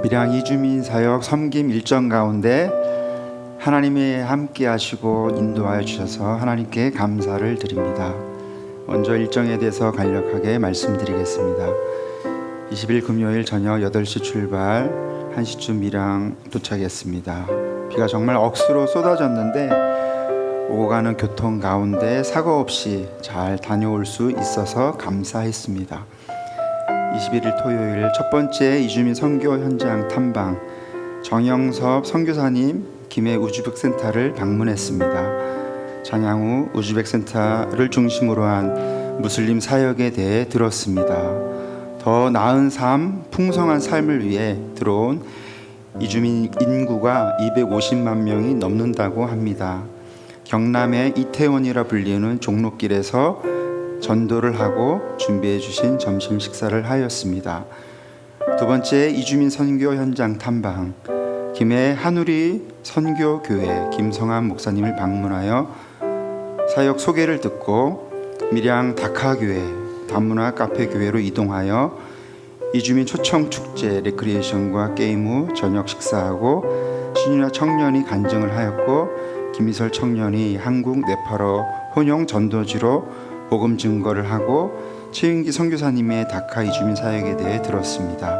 밀양 이주민 사역 섬김 일정 가운데 하나님이 함께 하시고 인도하여 주셔서 하나님께 감사를 드립니다. 먼저 일정에 대해서 간략하게 말씀드리겠습니다. 20일 금요일 저녁 8시 출발, 1시쯤 밀양 도착했습니다. 비가 정말 억수로 쏟아졌는데 오고 가는 교통 가운데 사고 없이 잘 다녀올 수 있어서 감사했습니다. 21일 토요일 첫 번째 이주민 선교 현장 탐방, 정영섭 선교사님 김해 우즈벡센터를 방문했습니다. 장양 후 우즈벡센터를 중심으로 한 무슬림 사역에 대해 들었습니다. 더 나은 삶, 풍성한 삶을 위해 들어온 이주민 인구가 250만 명이 넘는다고 합니다. 경남의 이태원이라 불리는 종로길에서 전도를 하고 준비해 주신 점심 식사를 하였습니다. 두 번째 이주민 선교 현장 탐방, 김해 한우리 선교교회 김성환 목사님을 방문하여 사역 소개를 듣고 밀양 다카교회 다문화 카페교회로 이동하여 이주민 초청 축제 레크리에이션과 게임 후 저녁 식사하고 신유나 청년이 간증을 하였고 김희설 청년이 한국 네팔어 혼용 전도지로 복음 증거를 하고 최윤기 선교사님의 다카 이주민 사역에 대해 들었습니다.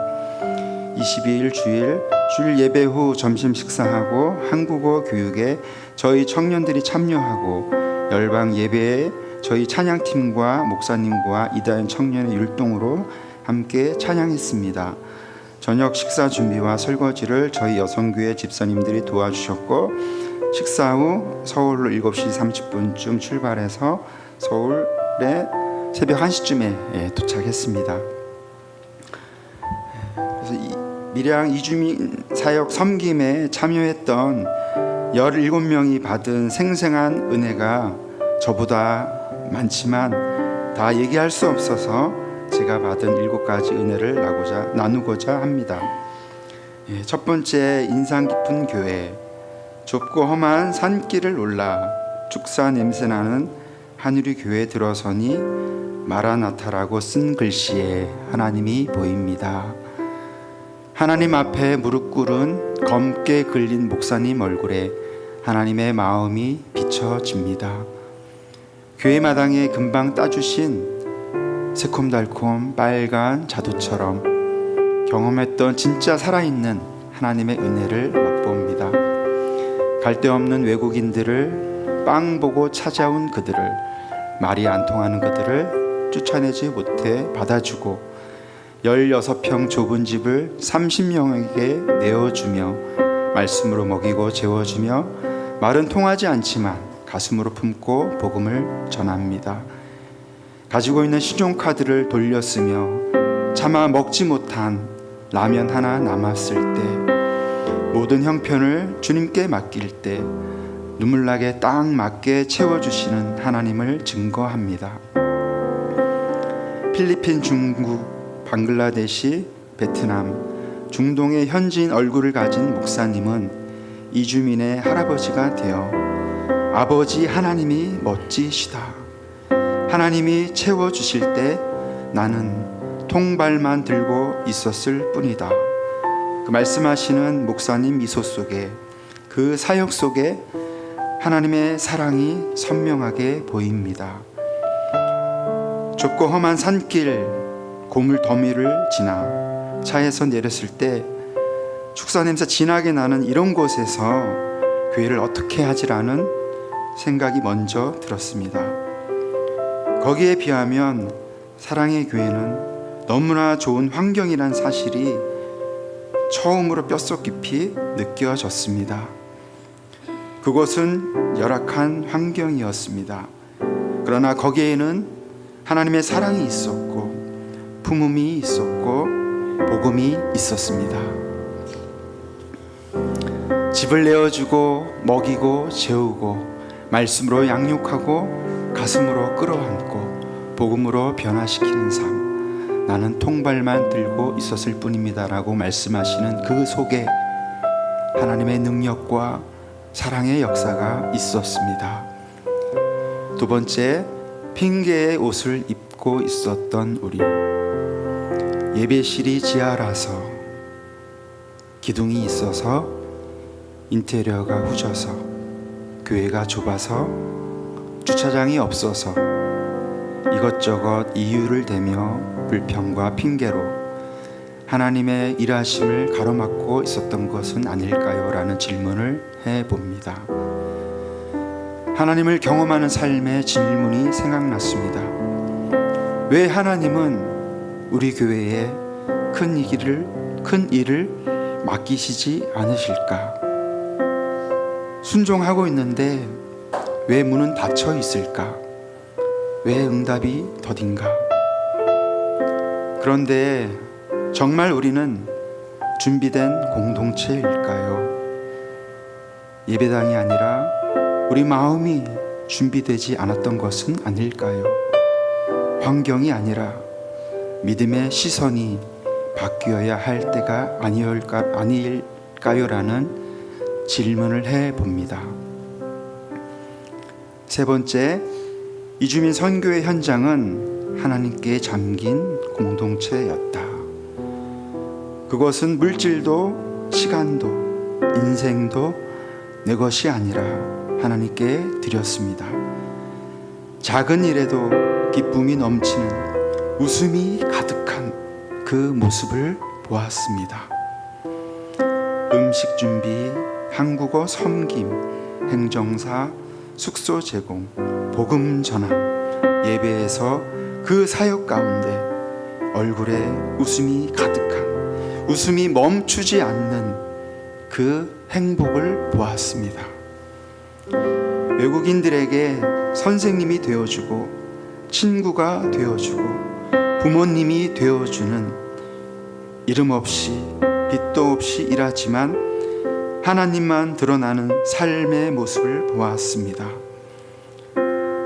22일 주일 예배 후 점심 식사하고 한국어 교육에 저희 청년들이 참여하고 열방 예배에 저희 찬양팀과 목사님과 이다현 청년의 율동으로 함께 찬양했습니다. 저녁 식사 준비와 설거지를 저희 여성교회 집사님들이 도와주셨고 식사 후 서울로 7시 30분쯤 출발해서 서울에 새벽 1시쯤에 도착했습니다. 그래서 밀양 이주민 사역 섬김에 참여했던 17명이 받은 생생한 은혜가 저보다 많지만 다 얘기할 수 없어서 제가 받은 7가지 은혜를 나누고자 합니다. 첫 번째, 인상 깊은 교회. 좁고 험한 산길을 올라 축사 냄새나는 하늘이 교회에 들어서니 마라나타라고 쓴 글씨에 하나님이 보입니다. 하나님 앞에 무릎 꿇은 검게 글린 목사님 얼굴에 하나님의 마음이 비춰집니다. 교회 마당에 금방 따주신 새콤달콤 빨간 자두처럼 경험했던 진짜 살아있는 하나님의 은혜를 맛봅니다. 갈데없는 외국인들을 빵 보고 찾아온 그들을, 말이 안 통하는 그들을 쫓아내지 못해 받아주고 16평 좁은 집을 30명에게 내어주며 말씀으로 먹이고 재워주며 말은 통하지 않지만 가슴으로 품고 복음을 전합니다. 가지고 있는 신용카드를 돌렸으며 차마 먹지 못한 라면 하나 남았을 때, 모든 형편을 주님께 맡길 때 눈물나게 딱 맞게 채워주시는 하나님을 증거합니다. 필리핀, 중국, 방글라데시, 베트남, 중동의 현지인 얼굴을 가진 목사님은 이주민의 할아버지가 되어 아버지 하나님이 멋지시다, 하나님이 채워주실 때 나는 통발만 들고 있었을 뿐이다, 그 말씀하시는 목사님 미소 속에, 그 사역 속에 하나님의 사랑이 선명하게 보입니다. 좁고 험한 산길, 고물 더미를 지나 차에서 내렸을 때 축사 냄새 진하게 나는 이런 곳에서 교회를 어떻게 하지라는 생각이 먼저 들었습니다. 거기에 비하면 사랑의 교회는 너무나 좋은 환경이란 사실이 처음으로 뼛속 깊이 느껴졌습니다. 그곳은 열악한 환경이었습니다. 그러나 거기에는 하나님의 사랑이 있었고 품음이 있었고 복음이 있었습니다. 집을 내어주고 먹이고 재우고 말씀으로 양육하고 가슴으로 끌어안고 복음으로 변화시키는 삶, 나는 통발만 들고 있었을 뿐입니다 라고 말씀하시는 그 속에 하나님의 능력과 사랑의 역사가 있었습니다. 두 번째, 핑계의 옷을 입고 있었던 우리. 예배실이 지하라서 기둥이 있어서, 인테리어가 후져서, 교회가 좁아서, 주차장이 없어서 이것저것 이유를 대며 불평과 핑계로 하나님의 일하심을 가로막고 있었던 것은 아닐까요? 라는 질문을 해봅니다. 하나님을 경험하는 삶의 질문이 생각났습니다. 왜 하나님은 우리 교회에 큰 일을 맡기시지 않으실까? 순종하고 있는데 왜 문은 닫혀 있을까? 왜 응답이 더딘가? 그런데 정말 우리는 준비된 공동체일까요? 예배당이 아니라 우리 마음이 준비되지 않았던 것은 아닐까요? 환경이 아니라 믿음의 시선이 바뀌어야 할 때가 아닐까요? 라는 질문을 해봅니다. 세 번째, 이주민 선교의 현장은 하나님께 잠긴 공동체였다. 그것은 물질도 시간도 인생도 내 것이 아니라 하나님께 드렸습니다. 작은 일에도 기쁨이 넘치는, 웃음이 가득한 그 모습을 보았습니다. 음식 준비, 한국어 섬김, 행정사, 숙소 제공, 복음 전함, 예배에서 그 사역 가운데 얼굴에 웃음이 가득한, 웃음이 멈추지 않는 그 행복을 보았습니다. 외국인들에게 선생님이 되어주고, 친구가 되어주고, 부모님이 되어주는, 이름 없이 빛도 없이 일하지만 하나님만 드러나는 삶의 모습을 보았습니다.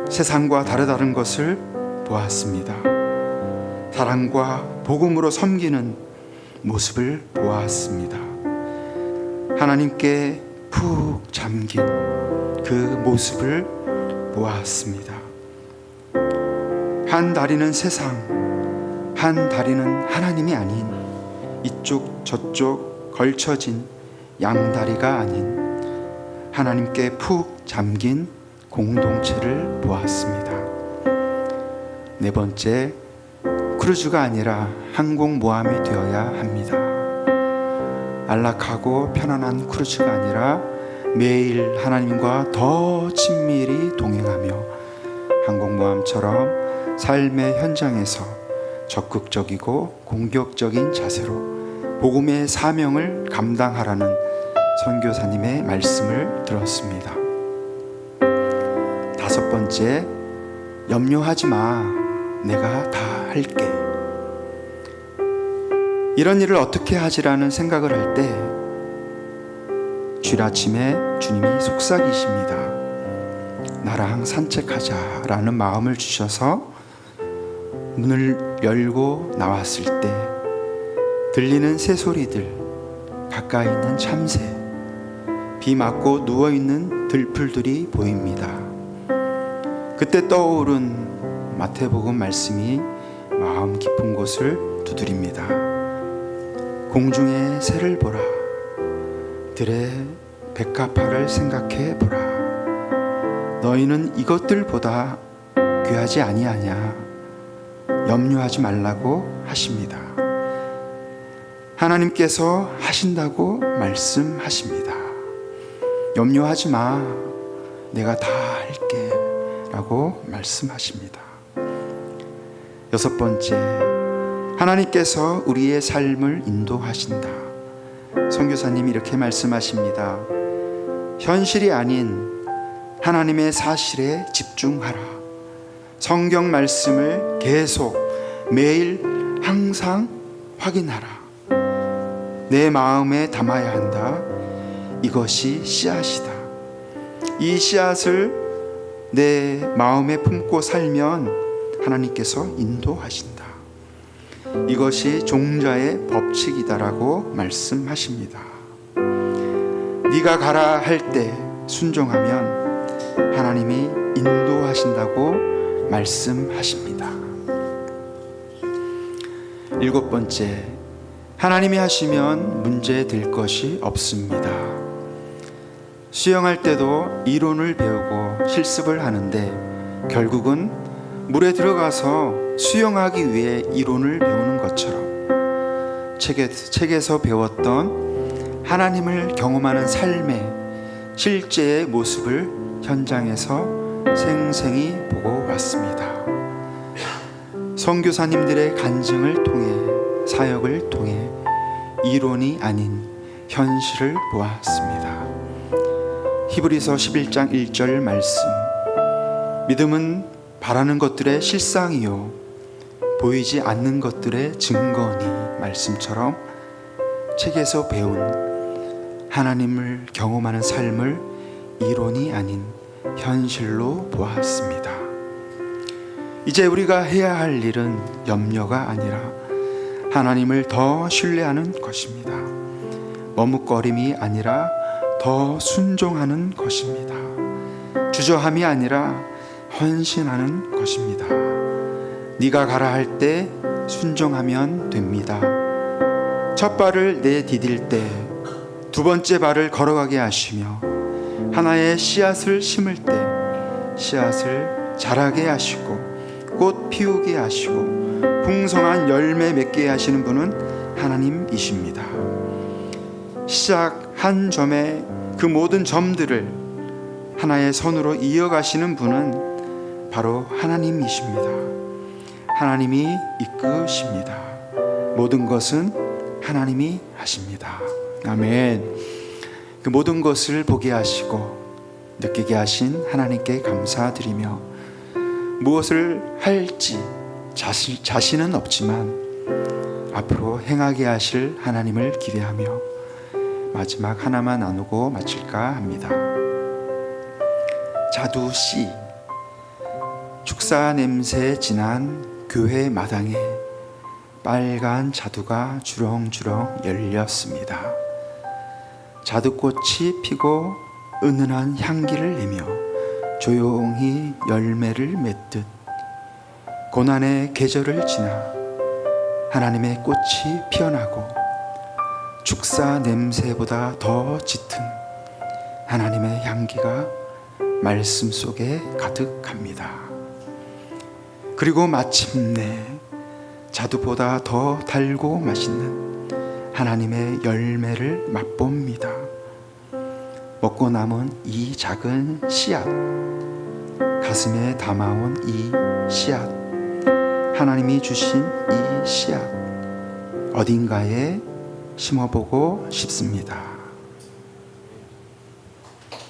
세상과 다른 것을 보았습니다. 사랑과 복음으로 섬기는 모습을 보았습니다. 하나님께 푹 잠긴 그 모습을 보았습니다. 한 다리는 세상, 한 다리는 하나님이 아닌, 이쪽 저쪽 걸쳐진 양다리가 아닌 하나님께 푹 잠긴 공동체를 보았습니다. 네 번째, 크루즈가 아니라 항공모함이 되어야 합니다. 안락하고 편안한 크루즈가 아니라 매일 하나님과 더 친밀히 동행하며 항공모함처럼 삶의 현장에서 적극적이고 공격적인 자세로 복음의 사명을 감당하라는 선교사님의 말씀을 들었습니다. 다섯 번째, 염려하지 마. 내가 다 할게. 이런 일을 어떻게 하지라는 생각을 할 때 주일 아침에 주님이 속삭이십니다. 나랑 산책하자라는 마음을 주셔서 문을 열고 나왔을 때 들리는 새소리들, 가까이 있는 참새, 비 맞고 누워있는 들풀들이 보입니다. 그때 떠오른 마태복음 말씀이 마음 깊은 곳을 두드립니다. 공중의 새를 보라. 들의 백합화를 생각해 보라. 너희는 이것들보다 귀하지 아니하냐. 염려하지 말라고 하십니다. 하나님께서 하신다고 말씀하십니다. 염려하지 마. 내가 다 할게. 라고 말씀하십니다. 여섯 번째, 하나님께서 우리의 삶을 인도하신다. 선교사님이 이렇게 말씀하십니다. 현실이 아닌 하나님의 사실에 집중하라. 성경 말씀을 계속 매일 항상 확인하라. 내 마음에 담아야 한다. 이것이 씨앗이다. 이 씨앗을 내 마음에 품고 살면 하나님께서 인도하신다. 이것이 종자의 법칙이다라고 말씀하십니다. 네가 가라 할 때 순종하면 하나님이 인도하신다고 말씀하십니다. 일곱 번째, 하나님이 하시면 문제될 것이 없습니다. 수영할 때도 이론을 배우고 실습을 하는데 결국은 물에 들어가서 수영하기 위해 이론을 배우는 것처럼 책에서 배웠던 하나님을 경험하는 삶의 실제의 모습을 현장에서 생생히 보고 왔습니다. 선교사님들의 간증을 통해, 사역을 통해 이론이 아닌 현실을 보았습니다. 히브리서 11장 1절 말씀, 믿음은 바라는 것들의 실상이요 보이지 않는 것들의 증거니, 말씀처럼 책에서 배운 하나님을 경험하는 삶을 이론이 아닌 현실로 보았습니다. 이제 우리가 해야 할 일은 염려가 아니라 하나님을 더 신뢰하는 것입니다. 머뭇거림이 아니라 더 순종하는 것입니다. 주저함이 아니라 헌신하는 것입니다. 네가 가라 할 때 순종하면 됩니다. 첫 발을 내디딜 때 두 번째 발을 걸어가게 하시며, 하나의 씨앗을 심을 때 씨앗을 자라게 하시고 꽃 피우게 하시고 풍성한 열매 맺게 하시는 분은 하나님이십니다. 시작 한 점에 그 모든 점들을 하나의 선으로 이어가시는 분은 바로 하나님이십니다. 하나님이 이끄십니다. 모든 것은 하나님이 하십니다. 아멘. 그 모든 것을 보게 하시고 느끼게 하신 하나님께 감사드리며, 무엇을 할지 자신은 없지만 앞으로 행하게 하실 하나님을 기대하며 마지막 하나만 나누고 마칠까 합니다. 자두씨, 축사 냄새 진한 교회 마당에 빨간 자두가 주렁주렁 열렸습니다. 자두꽃이 피고 은은한 향기를 내며 조용히 열매를 맺듯 고난의 계절을 지나 하나님의 꽃이 피어나고 축사 냄새보다 더 짙은 하나님의 향기가 말씀 속에 가득합니다. 그리고 마침내 자두보다 더 달고 맛있는 하나님의 열매를 맛봅니다. 먹고 남은 이 작은 씨앗, 가슴에 담아온 이 씨앗, 하나님이 주신 이 씨앗, 어딘가에 심어보고 싶습니다.